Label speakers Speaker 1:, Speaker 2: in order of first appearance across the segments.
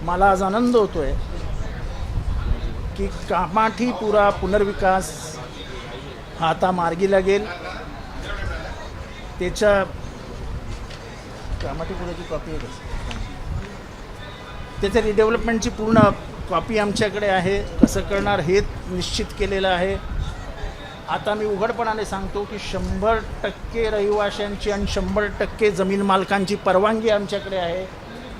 Speaker 1: मला आज आनंद होतोय की कामाठीपुरा पुनर्विकास हा आता मार्गी लागेल. त्याच्या कामाठीपुराची कॉपी आहे, त्याच्या रिडेव्हलपमेंटची पूर्ण कॉपी आमच्याकडे आहे. कसं करणार हे निश्चित केलेलं आहे. आता मी उघडपणाने सांगतो की 100% रहिवाशांची आणि 100% जमीन मालकांची परवानगी आमच्याकडे आहे.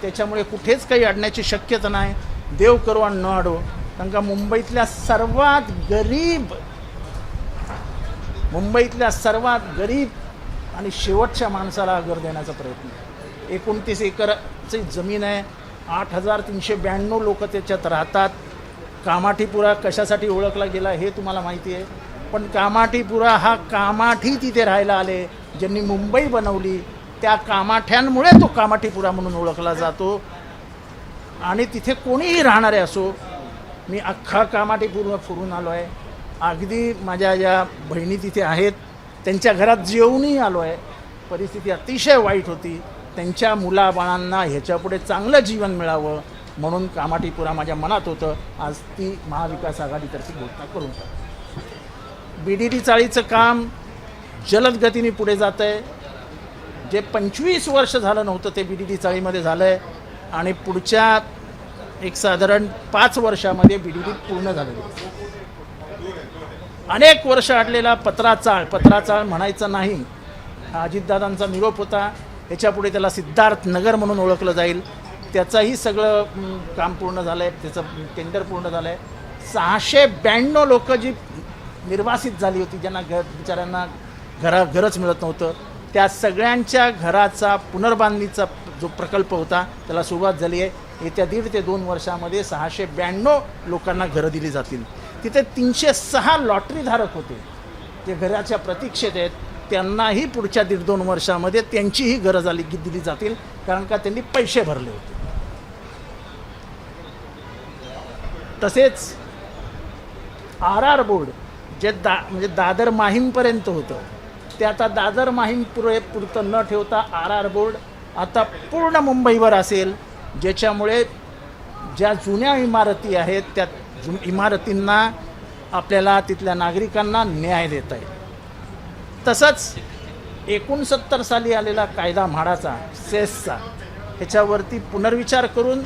Speaker 1: त्याच्यामुळे कुठेच काही अडण्याची शक्यता नाही. देव करो आणि न अडो. कारण का मुंबईतल्या सर्वात गरीब आणि शेवटच्या माणसाला घर देण्याचा प्रयत्न आहे. 29 एकरची जमीन आहे. 8,392 लोक त्याच्यात राहतात. कामाठीपुरा कशासाठी ओळखला गेला हे तुम्हाला माहिती आहे. पण कामाठीपुरा हा कामाठी तिथे राहायला आले, ज्यांनी मुंबई बनवली त्या कामाठ्यांमुळे तो कामाठीपुरा म्हणून ओळखला जातो. आणि तिथे कोणीही राहणारे असो, मी अख्खा कामाठीपुरा फिरून आलो आहे. अगदी माझ्या ज्या बहिणी तिथे आहेत त्यांच्या घरात जेवूनही आलो आहे. परिस्थिती अतिशय वाईट होती. त्यांच्या मुलाबाळांना ह्याच्यापुढे चांगलं जीवन मिळावं म्हणून कामाठीपुरा माझ्या मनात होतं. आज ती महाविकास आघाडीतर्फे घोषणा करून BDD चाळीचं काम जलद गतीने पुढे जातं आहे. जे 25 वर्ष झालं नव्हतं ते BDD चाळीमध्ये झालं आहे आणि पुढच्या एक साधारण 5 वर्षामध्ये BDD पूर्ण झालेलं आहे. अनेक वर्ष अडलेला पत्राचाळ म्हणायचं नाही. हा अजितदादांचा निरोप होता. याच्यापुढे त्याला सिद्धार्थ नगर म्हणून ओळखलं जाईल. त्याचंही सगळं काम पूर्ण झालं आहे. त्याचं टेंडर पूर्ण झालं आहे. 692 लोक जी निर्वासित झाली होती, ज्यांना बिचाऱ्यांना घरच मिळत नव्हतं, त्या सगळ्यांच्या घराचा पुनर्बांधणीचा जो प्रकल्प होता त्याला सुरुवात झाली आहे. येत्या 1.5 ते 2 वर्षामध्ये 692 लोकांना घरं दिली जातील. तिथे 306 लॉटरीधारक होते जे घराच्या प्रतीक्षेत आहेत. त्यांनाही पुढच्या 1.5-2 वर्षामध्ये त्यांचीही घरं दिली जातील, कारण का त्यांनी पैसे भरले होते. तसेच RR बोर्ड जे म्हणजे दादर माहीमपर्यंत होतं, ते आता दादर माहीम पुरतं न ठेवता RR बोर्ड आता पूर्ण मुंबईवर असेल, ज्याच्यामुळे ज्या जुन्या इमारती आहेत त्या इमारतींना आपल्याला तिथल्या नागरिकांना न्याय देता येईल. तसंच 69 साली आलेला कायदा म्हाडाचा सेसचा ह्याच्यावरती पुनर्विचार करून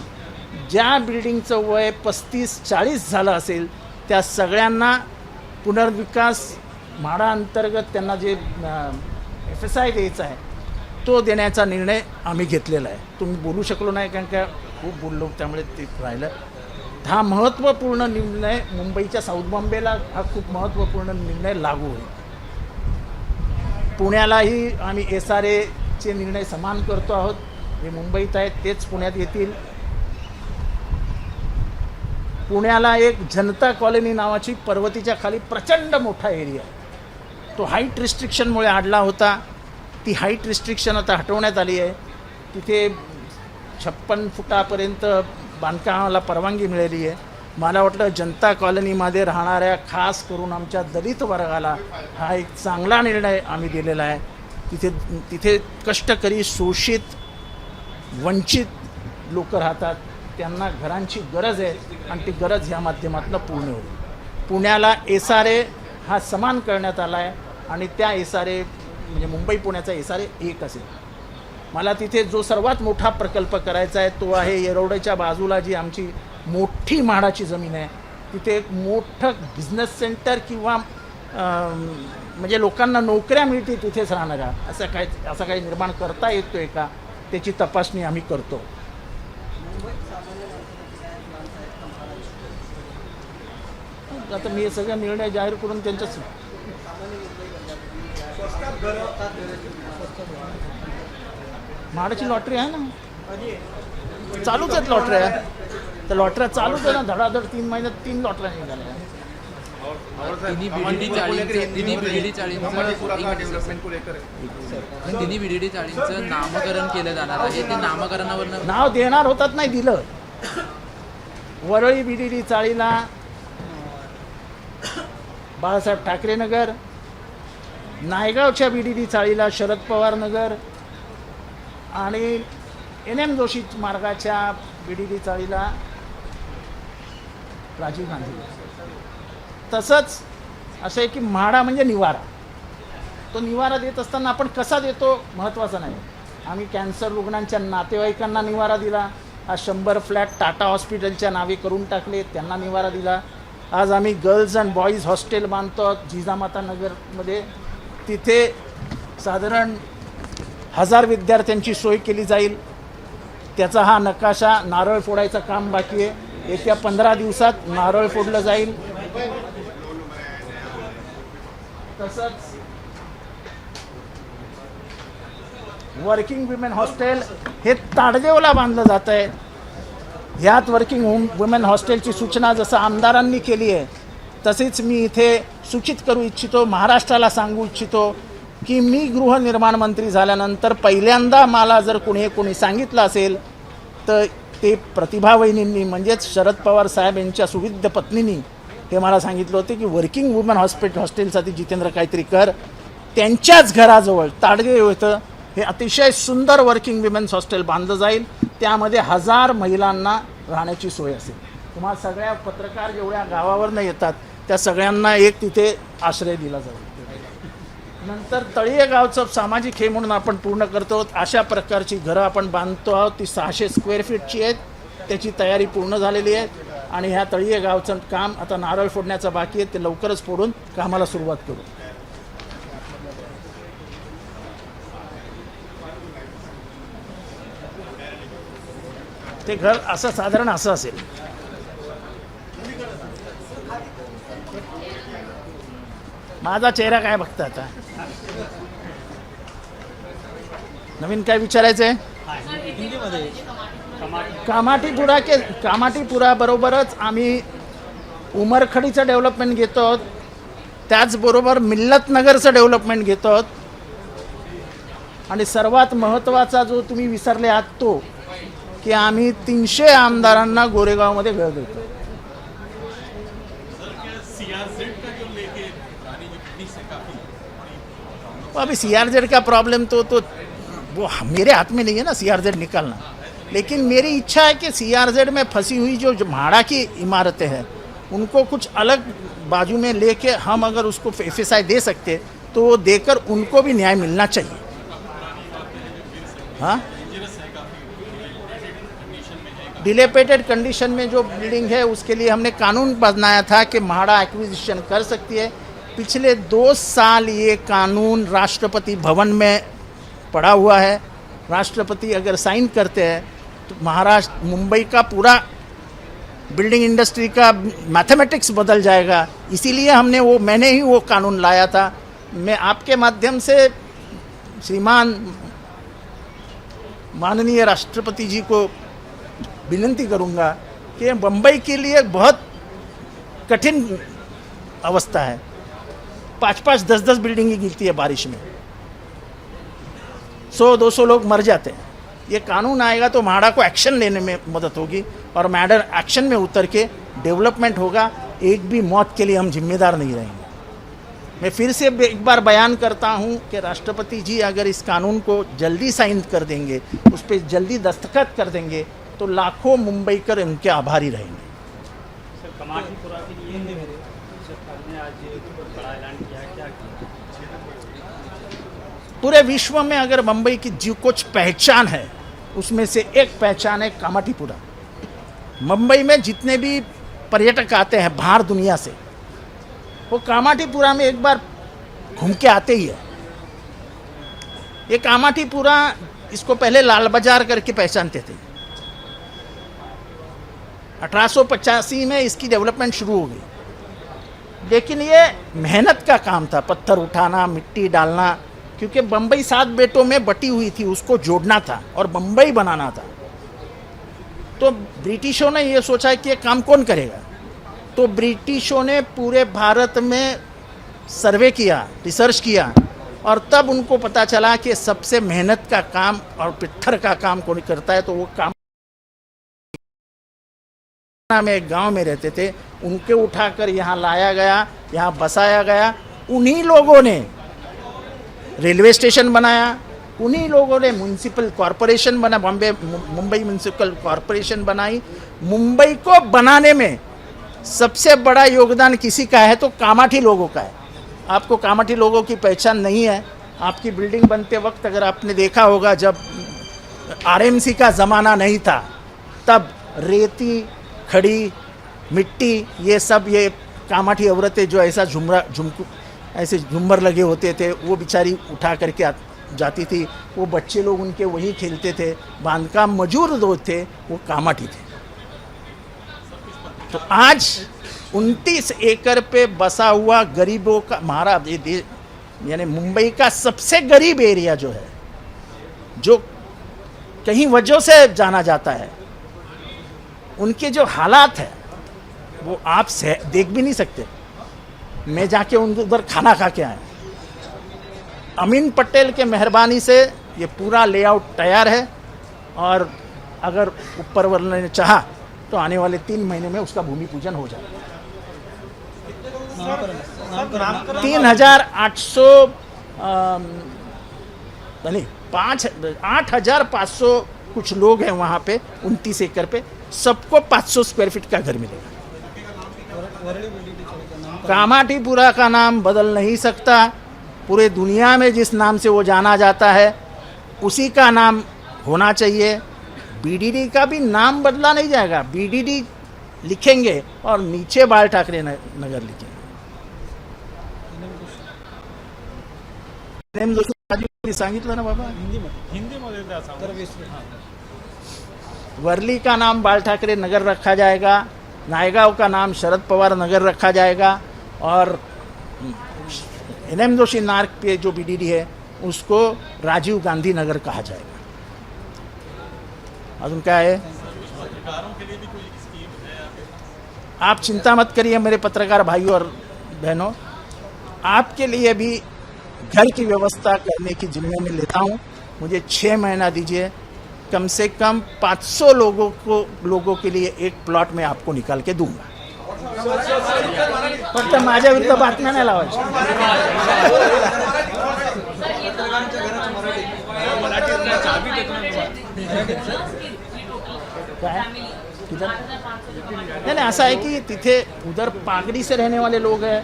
Speaker 1: ज्या बिल्डिंगचं वय 35-40 झालं असेल त्या सगळ्यांना पुनर्विकास म्हाडाअंतर्गत त्यांना जे FSI द्यायचा आहे तो देण्याचा निर्णय आम्ही घेतलेला आहे. तुम्ही बोलू शकलो नाही कारण का खूप बोललो, त्यामुळे ते राहिलं. हा महत्त्वपूर्ण निर्णय मुंबईच्या साऊथ बॉम्बेला हा खूप महत्त्वपूर्ण निर्णय लागू होईल. पुण्यालाही आम्ही SRAचे निर्णय समान करतो आहोत. जे मुंबईत आहेत तेच पुण्यात येतील. पुण्याला एक जनता कॉलनी नावाची पर्वतीच्या खाली प्रचंड मोठा एरिया आहे. तो हाईट रिस्ट्रिक्शनमुळे अडला होता. ती हाईट रिस्ट्रिक्शन आता हटवण्यात आली आहे. तिथे 56 फुटापर्यंत बांधकामाला परवानगी मिळाली आहे. मला वाटलं जनता कॉलनीमध्ये राहणाऱ्या खास करून आमच्या दलित वर्गाला हा एक चांगला निर्णय आम्ही दिलेला आहे. तिथे कष्टकरी, शोषित, वंचित लोक राहतात. त्यांना घरांची गरज आहे आणि ती गरज ह्या माध्यमातून पूर्ण होईल. पुण्याला SRA हा समान करण्यात आला आहे आणि त्या SRA म्हणजे मुंबई पुण्याचा SRA एक असेल. मला तिथे जो सर्वात मोठा प्रकल्प करायचा आहे तो आहे येरवड्याच्या बाजूला जी आमची मोठी म्हाडाची जमीन आहे. तिथे एक मोठं बिझनेस सेंटर किंवा म्हणजे लोकांना नोकऱ्या मिळतील तिथेच राहणाऱ्या असं काही निर्माण करता येतो आहे का, त्याची तपासणी आम्ही करतो. आता मी हे सगळे निर्णय जाहीर करून त्यांच्या म्हाडाची लॉटरी आहे ना, चालूच आहेत लॉटऱ्या. तर लॉटऱ्या चालूच आहे ना, धडाधड 3 महिन्यात 3 लॉटऱ्या निघाल्या.
Speaker 2: तिन्ही BDD चाळींचं नामकरण केलं जाणार आहे. ते नामकरणावर
Speaker 1: नाव देणार होतात, नाही दिलं. वरळी BDD चाळीला बाळासाहेब ठाकरे नगर, नायगावच्या BDD चाळीला शरद पवार नगर आणि NM जोशी मार्गाच्या BDD चाळीला राजीव गांधी. तसंच असं आहे की म्हाडा म्हणजे निवारा. तो निवारा देत असताना आपण कसा देतो महत्त्वाचा नाही. आम्ही कॅन्सर रुग्णांच्या नातेवाईकांना निवारा दिला. आज 100 फ्लॅट टाटा हॉस्पिटलच्या नावे करून टाकले, त्यांना निवारा दिला. आज आम्ही गर्ल्स अँड बॉईज हॉस्टेल बांधतो जिजामाता नगरमध्ये. तिथे साधारण 1000 विद्यार्थ्यांची सोय केली जाईल. त्याचा हा नकाशा, नारळ फोडायचं काम बाकी आहे. येत्या 15 दिवसात नारळ फोडलं जाईल. तसंच वर्किंग विमेन हॉस्टेल हे ताडदेवला बांधलं जात आहे. ह्यात वर्किंग वुमेन हॉस्टेलची सूचना जसं आमदारांनी केली आहे तसेच मी इथे सूचित करू इच्छितो, महाराष्ट्राला सांगू इच्छितो की मी गृहनिर्माण मंत्री झाल्यानंतर पहिल्यांदा मला जर कोणी सांगितलं असेल तर ते प्रतिभा वहिनींनी म्हणजेच शरद पवार साहेब यांच्या सुविद्य पत्नींनी हे मला सांगितलं होतं की वर्किंग वुमेन हॉस्टेलसाठी जितेंद्र काहीतरी कर. त्यांच्याच घराजवळ ताडदेव येतं हे अतिशय सुंदर वर्किंग विमेन्स हॉस्टेल बांधलं जाईल. त्यामध्ये 1000 महिलांना राहण्याची सोय असेल. तुम्हाला सगळ्या पत्रकार जेवढ्या गावावरनं येतात त्या सगळ्यांना एक तिथे आश्रय दिला जाईल. नंतर तळीये गावचं सामाजिक हे म्हणून आपण पूर्ण करतो. अशा प्रकारची घरं आपण बांधतो आहोत. ती 600 स्क्वेअर फीटची आहेत. त्याची तयारी पूर्ण झालेली आहे आणि ह्या तळीये गावचं काम आता नारळ फोडण्याचं बाकी आहे. ते लवकरच फोडून कामाला सुरुवात करू. ते घर असं साधारण असं असेल. माझा चेहरा काय बघता आता? नवीन काय विचारायचं आहे? कामाठीपुरा बरोबरच आम्ही उमरखडीचं डेव्हलपमेंट घेतो आहोत. त्याचबरोबर मिल्लतनगरचं डेव्हलपमेंट घेतो आहोत. आणि सर्वात महत्त्वाचा जो तुम्ही विसरले आहात तो कि आम्ही 300 आमदारांना गोरेगावमध्ये घर देतो. अभी CRZ का प्रॉब्लम तो वो मेरे हाथ में नहीं है ना CRZ निकालना. लेकिन मेरी इच्छा है कि CRZ में फंसी हुई जो म्हाड़ा की इमारतें हैं उनको कुछ अलग बाजू में लेके हम अगर उसको FSI दे सकते तो वो देकर उनको भी न्याय मिलना चाहिए. हाँ, डिलेपेटेड कंडीशन में जो बिल्डिंग है उसके लिए हमने कानून बनाया था कि म्हाड़ा एक्विजिशन कर सकती है. पिछले 2 साल ये कानून राष्ट्रपति भवन में पड़ा हुआ है. राष्ट्रपति अगर साइन करते हैं तो महाराष्ट्र मुंबई का पूरा बिल्डिंग इंडस्ट्री का मैथमेटिक्स बदल जाएगा. इसीलिए मैंने ही वो कानून लाया था. मैं आपके माध्यम से श्रीमान माननीय राष्ट्रपति जी को विनती करूंगा कि मुंबई के लिए बहुत कठिन अवस्था है. 5-5, 10-10 बिल्डिंगें गिरती है बारिश में, 100-200 लोग मर जाते हैं. ये कानून आएगा तो म्हाड़ा को एक्शन लेने में मदद होगी और म्हाड़ा एक्शन में उतर के डेवलपमेंट होगा. एक भी मौत के लिए हम जिम्मेदार नहीं रहेंगे. मैं फिर से एक बार बयान करता हूँ कि राष्ट्रपति जी अगर इस कानून को जल्दी साइन कर देंगे, उस पर जल्दी दस्तखत कर देंगे तो लाखों मुंबईकर इनके आभारी रहेंगे.
Speaker 3: सर, कमाठीपुरा के लिए सरकार ने आज बड़ा ऐलान किया, क्या
Speaker 1: पूरे विश्व में अगर मुंबई की जो कुछ पहचान है उसमें से एक पहचान है कामाठीपुरा. मुंबई में जितने भी पर्यटक आते हैं बाहर दुनिया से वो कामाठीपुरा में एक बार घूम के आते ही है. ये कामाठीपुरा इसको पहले लाल बाजार करके पहचानते थे. 1885 में इसकी डेवलपमेंट शुरू हो गई. लेकिन ये मेहनत का काम था, पत्थर उठाना, मिट्टी डालना, क्योंकि बम्बई 7 बेटों में बटी हुई थी, उसको जोड़ना था और बम्बई बनाना था. तो ब्रिटिशों ने ये सोचा कि ये काम कौन करेगा. तो ब्रिटिशों ने पूरे भारत में सर्वे किया, रिसर्च किया और तब उनको पता चला कि सबसे मेहनत का काम और पत्थर का काम कौन करता है. तो वो काम में एक गांव में रहते थे, उनके उठाकर यहाँ लाया गया, यहाँ बसाया गया. उन्हीं लोगों ने रेलवे स्टेशन बनाया, उन्हीं लोगों ने म्यूनसिपल कॉरपोरेशन बना, मुंबई म्यूनसिपल कॉरपोरेशन बनाई। मुंबई को बनाने में सबसे बड़ा योगदान किसी का है तो कामाठी लोगों का है। आपको कामाठी लोगों की पहचान नहीं है। आपकी बिल्डिंग बनते वक्त अगर आपने देखा होगा, जब आरएमसी का ज़माना नहीं था तब रेती, खड़ी, मिट्टी, ये सब ये कामाठी औरतें जो ऐसा ऐसे झुम्मर लगे होते थे वो बेचारी उठा करके जाती थी। वो बच्चे लोग उनके वही खेलते थे। बांधकाम मजूर जो थे वो कामाठी थे। तो आज 29 एकड़ पे बसा हुआ गरीबों का यानी मुंबई का सबसे गरीब एरिया जो है, जो कहीं वजह से जाना जाता है, उनके जो हालात है वो आप देख भी नहीं सकते। मैं जाके उधर खाना खा के आया। अमीन पटेल के मेहरबानी से ये पूरा लेआउट तैयार है और अगर ऊपर वाले ने चाहा तो आने वाले 3 महीने में उसका भूमि पूजन हो जाएगा। 8,500 कुछ लोग हैं वहाँ पे 29 एकड़ पे, सबको 500 स्क्वायर फीट का घर मिलेगा। कामाठीपुरा का नाम बदल नहीं सकता। पूरे दुनिया में जिस नाम से वो जाना जाता है उसी का नाम होना चाहिए। बीडीडी का भी नाम बदला नहीं जाएगा। बीडीडी लिखेंगे और नीचे बाल ठाकरे नगर लिखेंगे। सांगितलं ना बाबा, वर्ली का नाम बाल ठाकरे नगर रखा जाएगा, नायगांव का नाम शरद पवार नगर रखा जाएगा और एनएम जोशी मार्ग पे जो बीडीडी है उसको राजीव गांधी नगर कहा जाएगा। अजून काय है? आप चिंता मत करिए मेरे पत्रकार भाइयों और बहनों, आपके लिए भी घर की व्यवस्था करने की जिम्मेदारी मैं लेता हूँ। मुझे 6 महीना दीजिए, कम से कम 500 लोगों के लिए एक प्लॉट में आपको निकाल के दूंगा। फक्त माझ्या विरुद्ध बातम्या नाही लावायच्या। नहीं, ऐसा है कि तिथे उधर पागड़ी से रहने वाले लोग हैं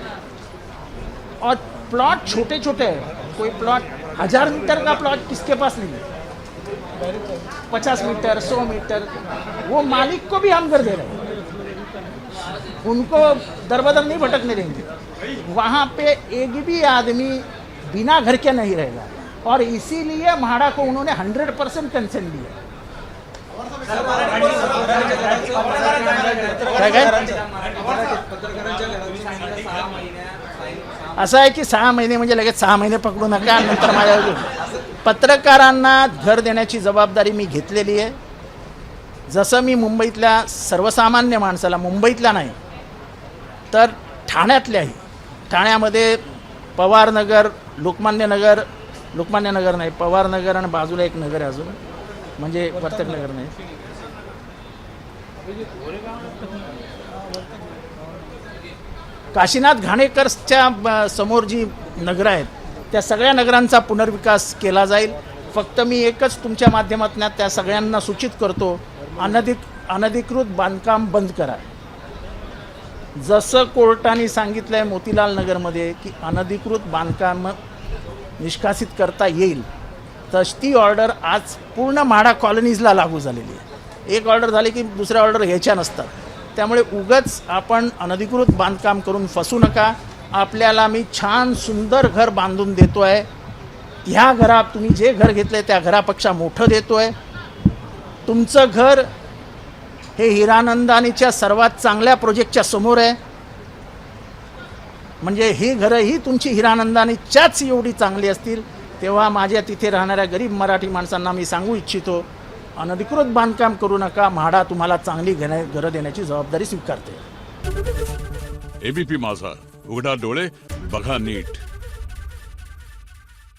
Speaker 1: और प्लॉट छोटे छोटे हैं। कोई प्लॉट 1000 मीटर का प्लॉट किसके पास नहीं है, 50 मीटर 100 मीटर, वो मालिक को भी हम घर दे रहे हैं। उनको दरबदर नहीं भटकने देंगे। वहाँ पे एक भी आदमी बिना घर के नहीं रहेगा और इसीलिए म्हाडा को उन्होंने 100% कंसेंट दिया। असं आहे की 6 महिने म्हणजे लगेच 6 महिने पकडू नका, नंतर माझ्या पत्रकारांना घर देण्याची जबाबदारी मी घेतलेली आहे। जसं मी मुंबईतल्या सर्वसामान्य माणसाला, मुंबईतल्या नाही तर ठाण्यातल्याही, ठाण्यामध्ये पवारनगर, लोकमान्य नगर नाही, पवारनगर आणि बाजूला एक नगर आहे अजून, म्हणजे वर्तक नगर नाही, काशीनाथ घाणेकरच्या समोर जी नगरं आहेत त्या सगळ्या नगरांचा पुनर्विकास केला जाईल। फक्त मी एकच तुमच्या माध्यमातून त्या सगळ्यांना सूचित करतो, अनधिकृत बांधकाम बंद करा। जसं कोर्टाने सांगितलंय मोतीलाल नगरमध्ये की अनधिकृत बांधकाम निष्कासित करता येईल, तशी ती ऑर्डर आज पूर्ण म्हाडा कॉलनीजला लागू झालेली आहे। एक ऑर्डर झाली की दुसऱ्या ऑर्डर घ्यायच्या नसतात। त्यामुळे उगाच आपण अनधिकृत बांधकाम करून फसू नका। आपल्याला मी छान सुंदर घर बांधून देतोय। ह्या घरात तुम्ही जे घर घेतलंय त्या घरापेक्षा मोठं देतोय। तुमचं घर हे हिरानंदानीच्या सर्वात चांगल्या प्रोजेक्टच्या समोर आहे। म्हणजे ही घरं ही तुमची हिरानंदानीच्याच एवढी चांगली असतील। तेव्हा माझ्या तिथे राहणाऱ्या गरीब मराठी माणसांना मी सांगू इच्छितो, अनधिकृत बांधकाम करू नका। म्हाडा तुम्हाला चांगली घरं देण्याची जबाबदारी स्वीकारते।
Speaker 4: एबीपी माझा, उघडा डोळे बघा नीट।